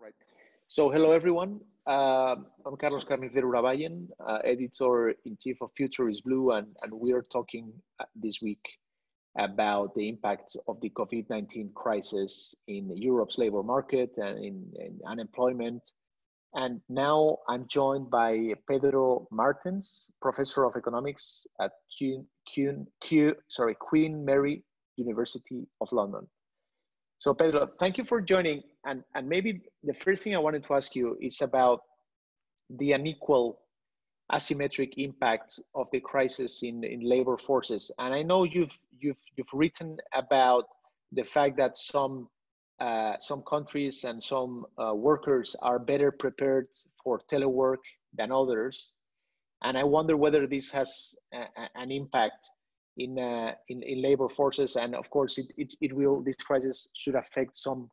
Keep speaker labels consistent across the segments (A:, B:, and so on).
A: Right. So hello, everyone. I'm Carlos Carnicero Urabayen, editor-in-chief of Future is Blue, and we are talking this week about the impact of the COVID-19 crisis in Europe's labor market and in unemployment. And now I'm joined by Pedro Martins, professor of economics at Queen Mary University of London. So Pedro, thank you for joining. And maybe the first thing I wanted to ask you is about the unequal asymmetric impact of the crisis in labor forces. And I know you've written about the fact that some countries and some workers are better prepared for telework than others. And I wonder whether this has an impact in labor forces, and of course this crisis should affect some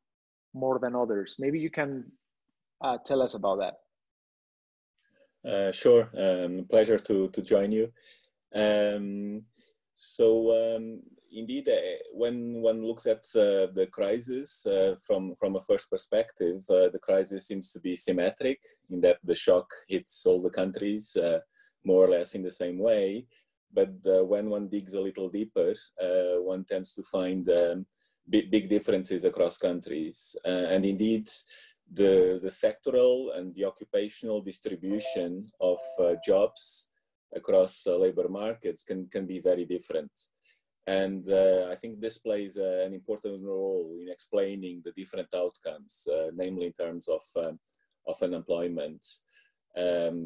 A: more than others. Maybe you can tell us about
B: that. Sure, pleasure to join you. Indeed, when one looks at the crisis from a first perspective, the crisis seems to be symmetric in that the shock hits all the countries more or less in the same way. But when one digs a little deeper, one tends to find big differences across countries. And indeed, the sectoral and the occupational distribution of jobs across labor markets can be very different. And I think this plays an important role in explaining the different outcomes, namely in terms of unemployment.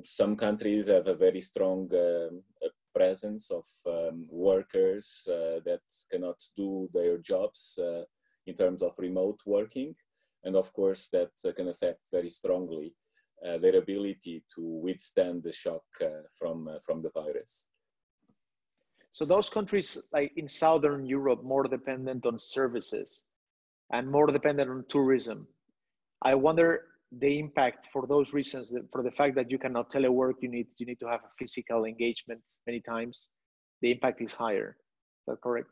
B: Some countries have a very strong presence of workers that cannot do their jobs in terms of remote working. And of course, that can affect very strongly their ability to withstand the shock from the virus.
A: So those countries like in Southern Europe, more dependent on services and more dependent on tourism, I wonder the impact for those reasons, for the fact that you cannot telework, you need to have a physical engagement many times, the impact is higher. Is that correct?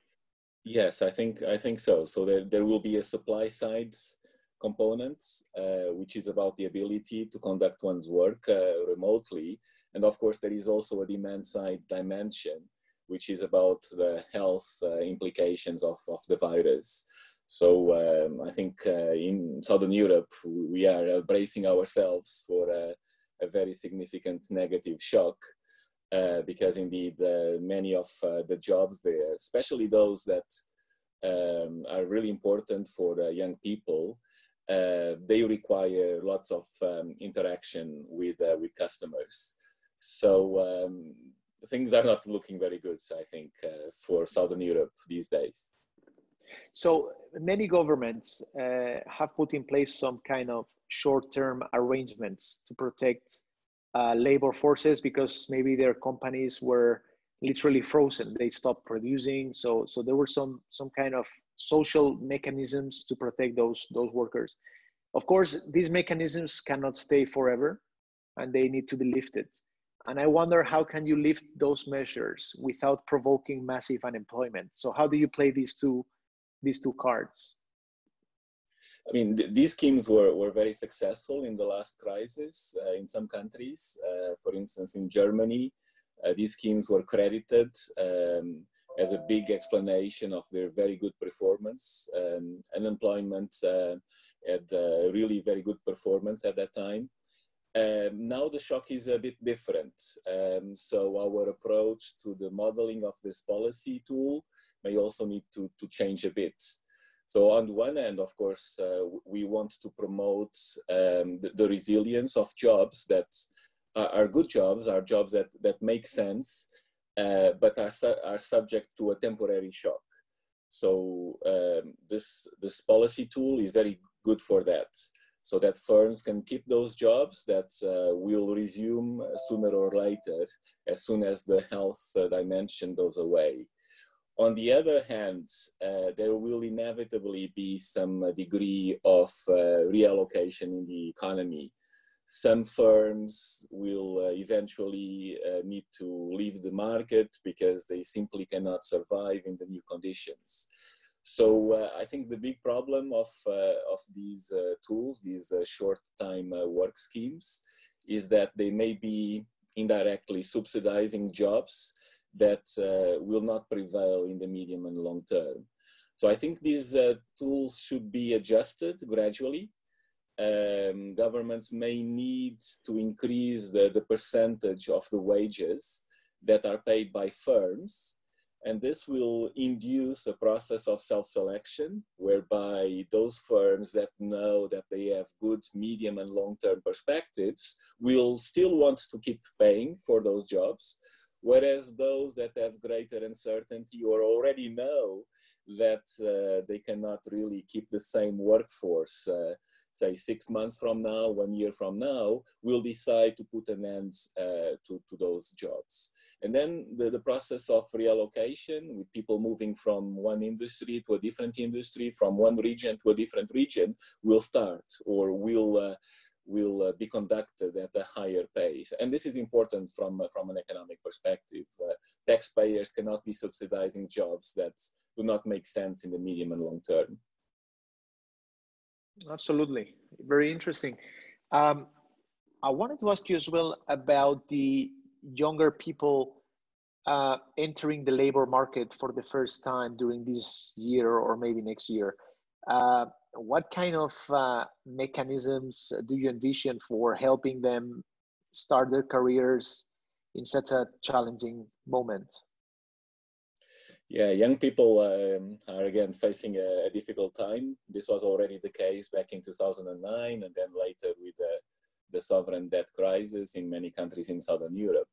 B: Yes, I think so. So there will be a supply side component, which is about the ability to conduct one's work remotely. And of course, there is also a demand side dimension, which is about the health implications of the virus. So I think in Southern Europe, we are bracing ourselves for a very significant negative shock because indeed many of the jobs there, especially those that are really important for young people, they require lots of interaction with customers. So things are not looking very good, I think, for Southern Europe these days.
A: So many governments have put in place some kind of short-term arrangements to protect labor forces because maybe their companies were literally frozen. They stopped producing. So there were some kind of social mechanisms to protect those workers. Of course, these mechanisms cannot stay forever and they need to be lifted. And I wonder, how can you lift those measures without provoking massive unemployment? So how do you play these two cards?
B: I mean, these schemes were very successful in the last crisis in some countries. For instance, in Germany, these schemes were credited as a big explanation of their very good performance. Unemployment had really very good performance at that time. Now the shock is a bit different. So our approach to the modeling of this policy tool may also need to change a bit. So on the one hand, of course, we want to promote the resilience of jobs that are good jobs, are jobs that make sense, but are subject to a temporary shock. So this policy tool is very good for that, so that firms can keep those jobs that will resume sooner or later, as soon as the health dimension goes away. On the other hand, there will inevitably be some degree of reallocation in the economy. Some firms will eventually need to leave the market because they simply cannot survive in the new conditions. So I think the big problem of these tools, these short-time work schemes, is that they may be indirectly subsidizing jobs that will not prevail in the medium and long term. So I think these tools should be adjusted gradually. Governments may need to increase the percentage of the wages that are paid by firms, and this will induce a process of self-selection whereby those firms that know that they have good medium and long-term perspectives will still want to keep paying for those jobs, whereas those that have greater uncertainty or already know that they cannot really keep the same workforce, say 6 months from now, 1 year from now, will decide to put an end to those jobs. And then the process of reallocation, with people moving from one industry to a different industry, from one region to a different region, will start or will be conducted at a higher pace. And this is important from an economic perspective. Taxpayers cannot be subsidizing jobs that do not make sense in the medium and long term.
A: Absolutely. Very interesting. I wanted to ask you as well about the younger people entering the labor market for the first time during this year or maybe next year. What kind of mechanisms do you envision for helping them start their careers in such a challenging moment?
B: Yeah, young people are again facing a difficult time. This was already the case back in 2009, and then later with the sovereign debt crisis in many countries in Southern Europe.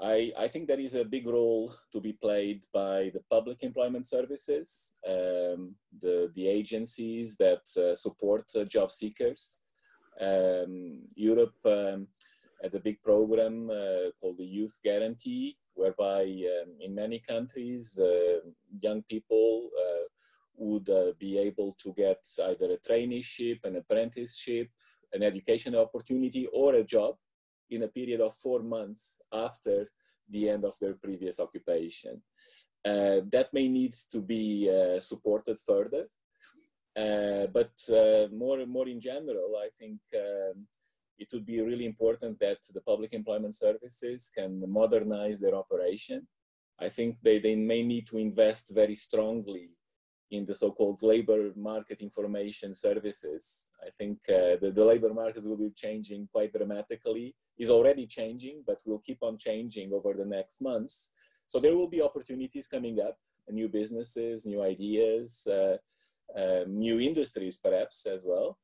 B: I think there is a big role to be played by the public employment services, the agencies that support job seekers. Europe had a big program called the Youth Guarantee, whereby in many countries, young people would be able to get either a traineeship, an apprenticeship, an education opportunity, or a job in a period of 4 months after the end of their previous occupation. That may need to be supported further, but more in general, I think it would be really important that the public employment services can modernize their operation. I think they may need to invest very strongly in the so-called labor market information services. I think the labor market will be changing quite dramatically, is already changing, but will keep on changing over the next months. So there will be opportunities coming up, new businesses, new ideas, new industries perhaps as well.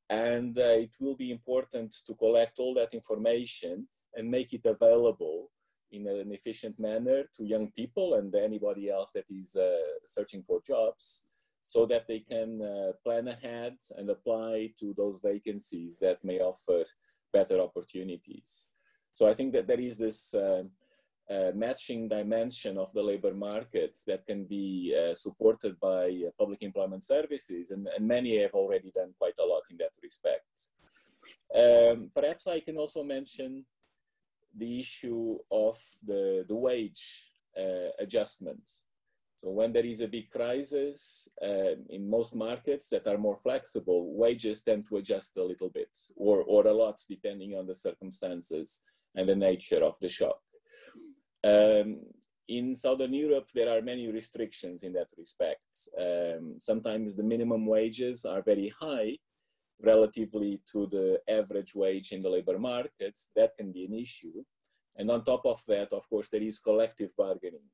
B: And it will be important to collect all that information and make it available in an efficient manner to young people and anybody else that is searching for jobs, so that they can plan ahead and apply to those vacancies that may offer better opportunities. So I think that there is this matching dimension of the labor market that can be supported by public employment services, and many have already done quite a lot in that respect. Perhaps I can also mention the issue of the wage adjustments. So when there is a big crisis, in most markets that are more flexible, wages tend to adjust a little bit or a lot, depending on the circumstances and the nature of the shock. In Southern Europe, there are many restrictions in that respect. Sometimes the minimum wages are very high relatively to the average wage in the labor markets. That can be an issue. And on top of that, of course, there is collective bargaining,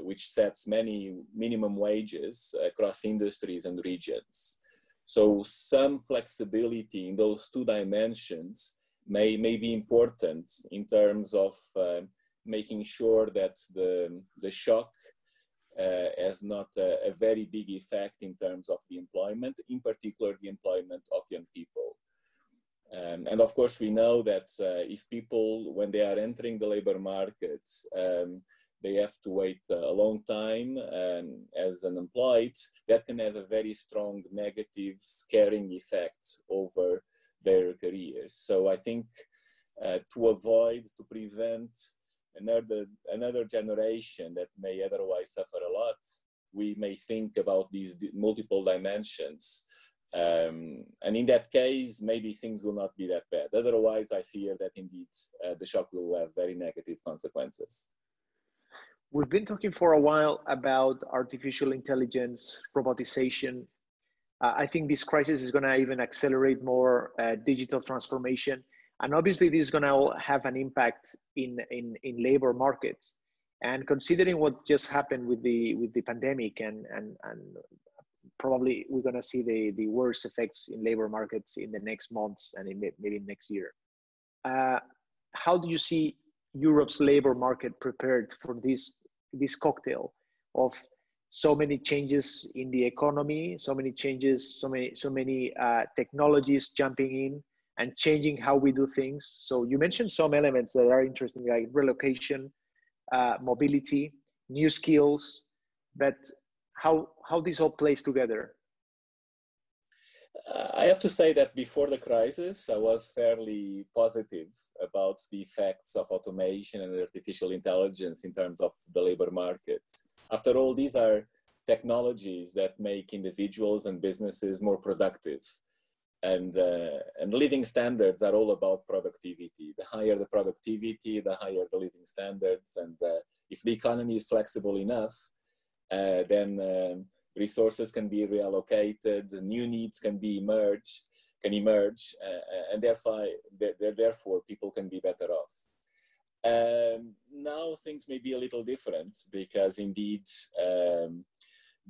B: which sets many minimum wages across industries and regions. So some flexibility in those two dimensions may be important in terms of making sure that the shock has not a very big effect in terms of the employment, in particular the employment of young people. And of course, we know that if people, when they are entering the labor markets, they have to wait a long time as unemployed, that can have a very strong negative scaring effect over their careers. So I think to prevent another generation that may otherwise suffer a lot, we may think about these multiple dimensions. And in that case, maybe things will not be that bad. Otherwise, I fear that indeed the shock will have very negative consequences.
A: We've been talking for a while about artificial intelligence, robotization. I think this crisis is going to even accelerate more digital transformation. And obviously, this is going to have an impact in labor markets. And considering what just happened with the pandemic, and probably we're going to see the worst effects in labor markets in the next months and maybe next year. How do you see Europe's labor market prepared for this cocktail of so many changes in the economy, so many changes, so many technologies jumping in and changing how we do things? So you mentioned some elements that are interesting, like relocation, mobility, new skills, but how this all plays together?
B: I have to say that before the crisis, I was fairly positive about the effects of automation and artificial intelligence in terms of the labor market. After all, these are technologies that make individuals and businesses more productive. And living standards are all about productivity. The higher the productivity, the higher the living standards. And if the economy is flexible enough, then resources can be reallocated, new needs can emerge, and therefore people can be better off. Now things may be a little different because indeed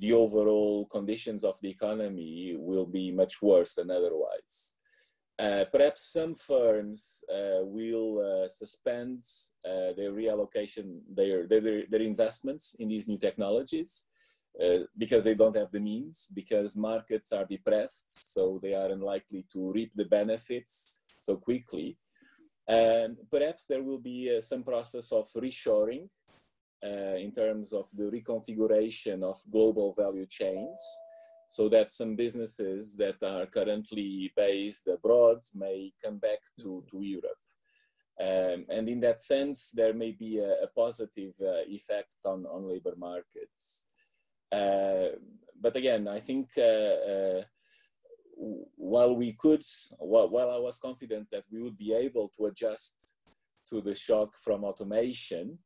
B: the overall conditions of the economy will be much worse than otherwise. Perhaps some firms will suspend their reallocation, their investments in these new technologies because they don't have the means, because markets are depressed, so they are unlikely to reap the benefits so quickly. And perhaps there will be some process of reshoring in terms of the reconfiguration of global value chains, so that some businesses that are currently based abroad may come back to Europe. And in that sense, there may be a positive effect on labor markets. But again, I think while I was confident that we would be able to adjust to the shock from automation,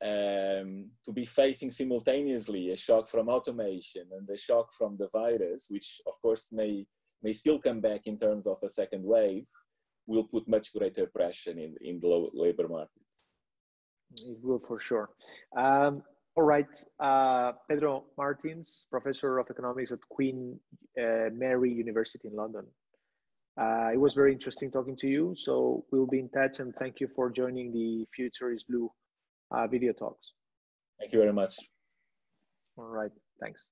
B: to be facing simultaneously a shock from automation and the shock from the virus, which of course may still come back in terms of a second wave, will put much greater pressure in the labor markets.
A: It will, for sure. All right, Pedro Martins, Professor of Economics at Queen Mary University in London. It was very interesting talking to you, so we'll be in touch, and thank you for joining the Future is Blue video talks.
B: Thank you very much.
A: All right, thanks.